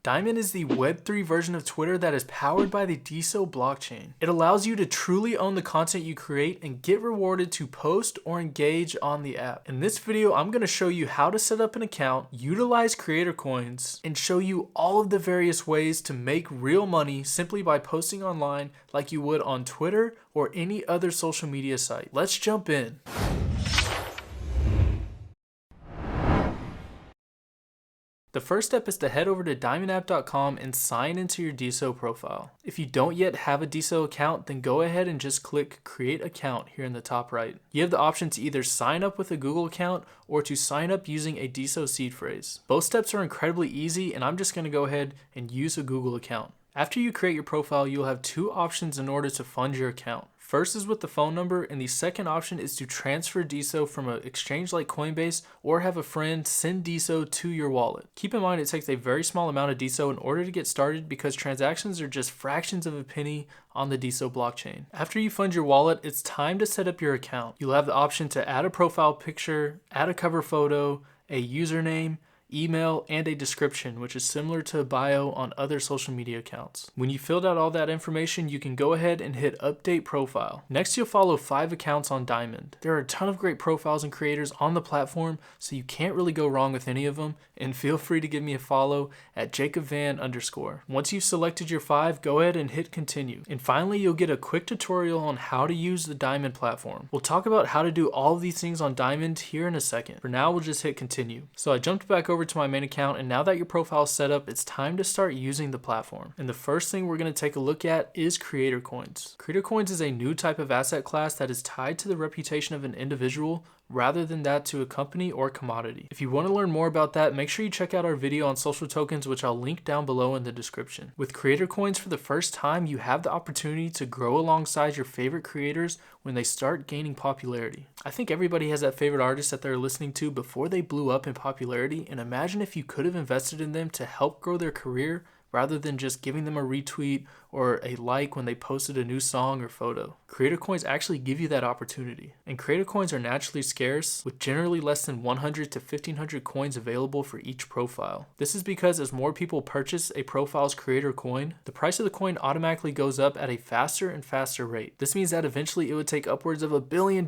Diamond is the Web3 version of Twitter that is powered by the DeSo blockchain. It allows you to truly own the content you create and get rewarded to post or engage on the app. In this video, I'm going to show you how to set up an account, utilize creator coins, and show you all of the various ways to make real money simply by posting online like you would on Twitter or any other social media site. Let's jump in. The first step is to head over to diamondapp.com and sign into your DeSo profile. If you don't yet have a DeSo account, then go ahead and just click Create Account here in the top right. You have the option to either sign up with a Google account or to sign up using a DeSo seed phrase. Both steps are incredibly easy, and I'm just going to go ahead and use a Google account. After you create your profile, you'll have two options in order to fund your account. First is with the phone number, and the second option is to transfer DeSo from an exchange like Coinbase or have a friend send DeSo to your wallet. Keep in mind it takes a very small amount of DeSo in order to get started because transactions are just fractions of a penny on the DeSo blockchain. After you fund your wallet, it's time to set up your account. You'll have the option to add a profile picture, add a cover photo, a username, email, and a description, which is similar to a bio on other social media accounts. When you filled out all that information, you can go ahead and hit update profile. Next, you'll follow 5 accounts on Diamond. There are a ton of great profiles and creators on the platform, so you can't really go wrong with any of them, and feel free to give me a follow at JacobVan_. Once you've selected your 5, go ahead and hit continue. And finally, you'll get a quick tutorial on how to use the Diamond platform. We'll talk about how to do all of these things on Diamond here in a second. For now, we'll just hit continue. So I jumped back over to my main account, and now that your profile is set up, it's time to start using the platform. And the first thing we're going to take a look at is creator coins. Creator coins is a new type of asset class that is tied to the reputation of an individual rather than that to a company or commodity. If you want to learn more about that, make sure you check out our video on social tokens, which I'll link down below in the description. With creator coins for the first time, you have the opportunity to grow alongside your favorite creators when they start gaining popularity. I think everybody has that favorite artist that they're listening to before they blew up in popularity, and imagine if you could have invested in them to help grow their career rather than just giving them a retweet or a like when they posted a new song or photo. Creator coins actually give you that opportunity. And creator coins are naturally scarce, with generally less than 100 to 1500 coins available for each profile. This is because as more people purchase a profile's creator coin, the price of the coin automatically goes up at a faster and faster rate. This means that eventually it would take upwards of $1 billion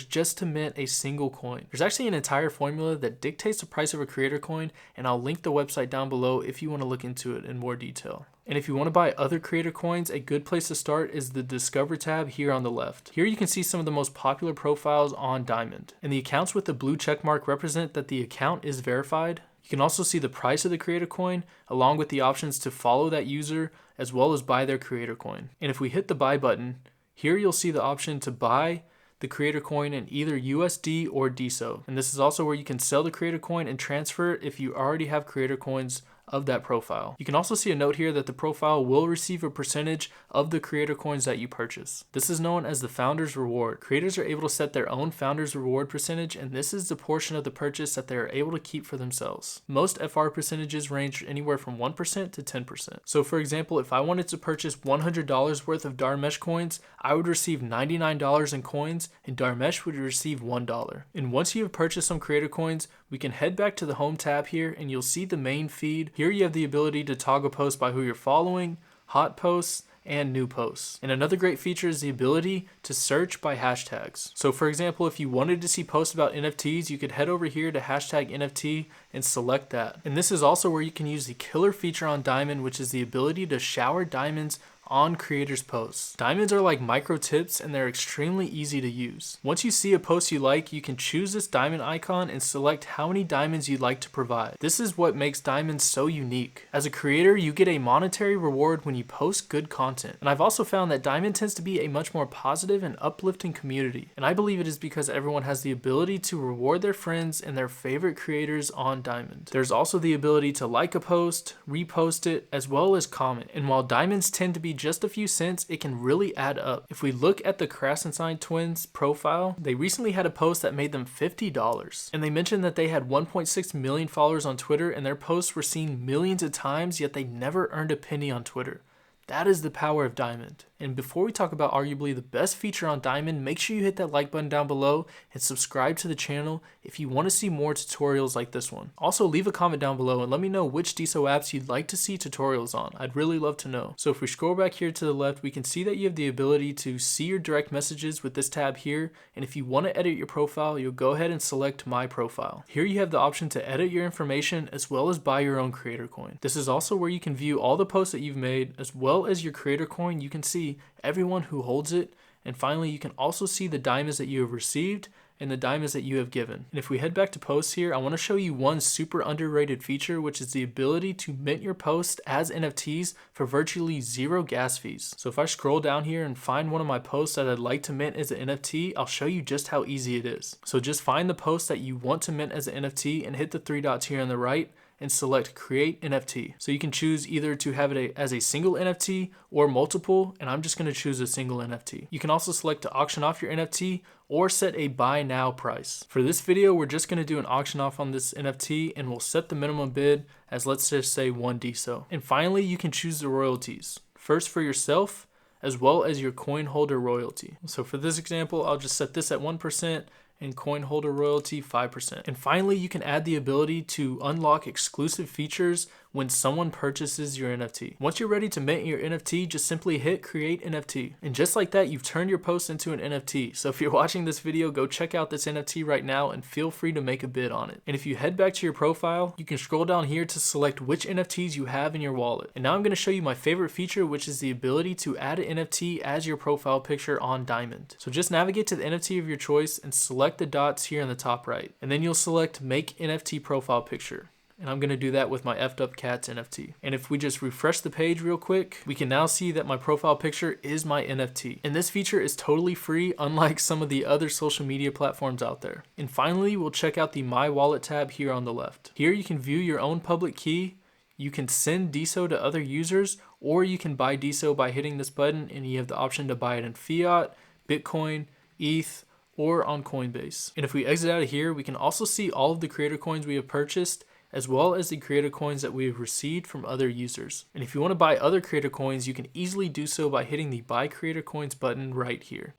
just to mint a single coin. There's actually an entire formula that dictates the price of a creator coin, and I'll link the website down below if you want to look into it in more detail. And if you want to buy other creator coins, a good place to start is the Discover tab here on the left. Here you can see some of the most popular profiles on Diamond. And the accounts with the blue check mark represent that the account is verified. You can also see the price of the creator coin along with the options to follow that user as well as buy their creator coin. And if we hit the buy button, here you'll see the option to buy the creator coin in either USD or DeSo. And this is also where you can sell the creator coin and transfer it if you already have creator coins of that profile. You can also see a note here that the profile will receive a percentage of the creator coins that you purchase. This is known as the founder's reward. Creators are able to set their own founder's reward percentage, and this is the portion of the purchase that they are able to keep for themselves. Most FR percentages range anywhere from 1% to 10%. So for example, if I wanted to purchase $100 worth of Darmesh coins, I would receive $99 in coins, and Darmesh would receive $1. And once you have purchased some creator coins, we can head back to the home tab here, and you'll see the main feed. Here you have the ability to toggle posts by who you're following, hot posts, and new posts. And another great feature is the ability to search by hashtags. So for example, if you wanted to see posts about NFTs, you could head over here to hashtag NFT and select that. And this is also where you can use the killer feature on Diamond, which is the ability to shower diamonds on creators' posts. Diamonds are like micro tips, and they're extremely easy to use. Once you see a post you like, you can choose this diamond icon and select how many diamonds you'd like to provide. This is what makes diamonds so unique. As a creator, you get a monetary reward when you post good content. And I've also found that Diamond tends to be a much more positive and uplifting community. And I believe it is because everyone has the ability to reward their friends and their favorite creators on Diamond. There's also the ability to like a post, repost it, as well as comment. And while diamonds tend to be just a few cents, it can really add up. If we look at the Krasenstein twins profile, they recently had a post that made them $50. And they mentioned that they had 1.6 million followers on Twitter, and their posts were seen millions of times, yet they never earned a penny on Twitter. That is the power of Diamond. And before we talk about arguably the best feature on Diamond, make sure you hit that like button down below and subscribe to the channel if you want to see more tutorials like this one. Also, leave a comment down below and let me know which DeSo apps you'd like to see tutorials on. I'd really love to know. So if we scroll back here to the left, we can see that you have the ability to see your direct messages with this tab here. And if you want to edit your profile, you'll go ahead and select My Profile. Here you have the option to edit your information as well as buy your own creator coin. This is also where you can view all the posts that you've made as well as your creator coin. You can see everyone who holds it, and finally you can also see the diamonds that you have received and the diamonds that you have given. And if we head back to posts here, I want to show you one super underrated feature, which is the ability to mint your posts as NFTs for virtually zero gas fees. So if I scroll down here and find one of my posts that I'd like to mint as an NFT, I'll show you just how easy it is. So just find the post that you want to mint as an NFT and hit the three dots here on the right and select Create NFT. So you can choose either to have it as a single NFT or multiple, and I'm just going to choose a single NFT. You can also select to auction off your NFT or set a buy now price. For this video, we're just going to do an auction off on this NFT, and we'll set the minimum bid as, let's just say, 1 DeSo. And finally, you can choose the royalties. First for yourself, as well as your coin holder royalty. So for this example, I'll just set this at 1%, and coin holder royalty 5%. And finally, you can add the ability to unlock exclusive features when someone purchases your NFT. Once you're ready to mint your NFT, just simply hit Create NFT. And just like that, you've turned your post into an NFT. So if you're watching this video, go check out this NFT right now and feel free to make a bid on it. And if you head back to your profile, you can scroll down here to select which NFTs you have in your wallet. And now I'm going to show you my favorite feature, which is the ability to add an NFT as your profile picture on Diamond. So just navigate to the NFT of your choice and select the dots here in the top right. And then you'll select Make NFT Profile Picture. And I'm going to do that with my effed up cats NFT. And if we just refresh the page real quick, we can now see that my profile picture is my NFT. And this feature is totally free, unlike some of the other social media platforms out there. And finally, we'll check out the My Wallet tab here on the left. Here you can view your own public key, you can send DeSo to other users, or you can buy DeSo by hitting this button, and you have the option to buy it in fiat, Bitcoin, ETH, or on Coinbase. And if we exit out of here, we can also see all of the creator coins we have purchased, as well as the creator coins that we have received from other users. And if you want to buy other creator coins, you can easily do so by hitting the Buy Creator Coins button right here.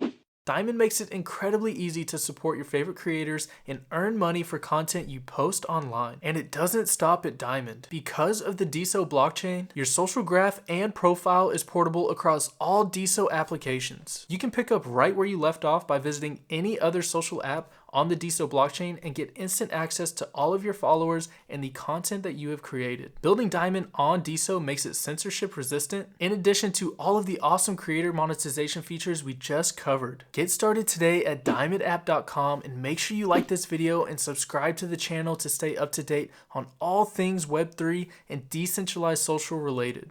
Diamond makes it incredibly easy to support your favorite creators and earn money for content you post online. And it doesn't stop at Diamond. Because of the DeSo blockchain, your social graph and profile is portable across all DeSo applications. You can pick up right where you left off by visiting any other social app on the DeSo blockchain and get instant access to all of your followers and the content that you have created. Building Diamond on DeSo makes it censorship resistant, in addition to all of the awesome creator monetization features we just covered. Get started today at diamondapp.com and make sure you like this video and subscribe to the channel to stay up to date on all things Web3 and decentralized social related.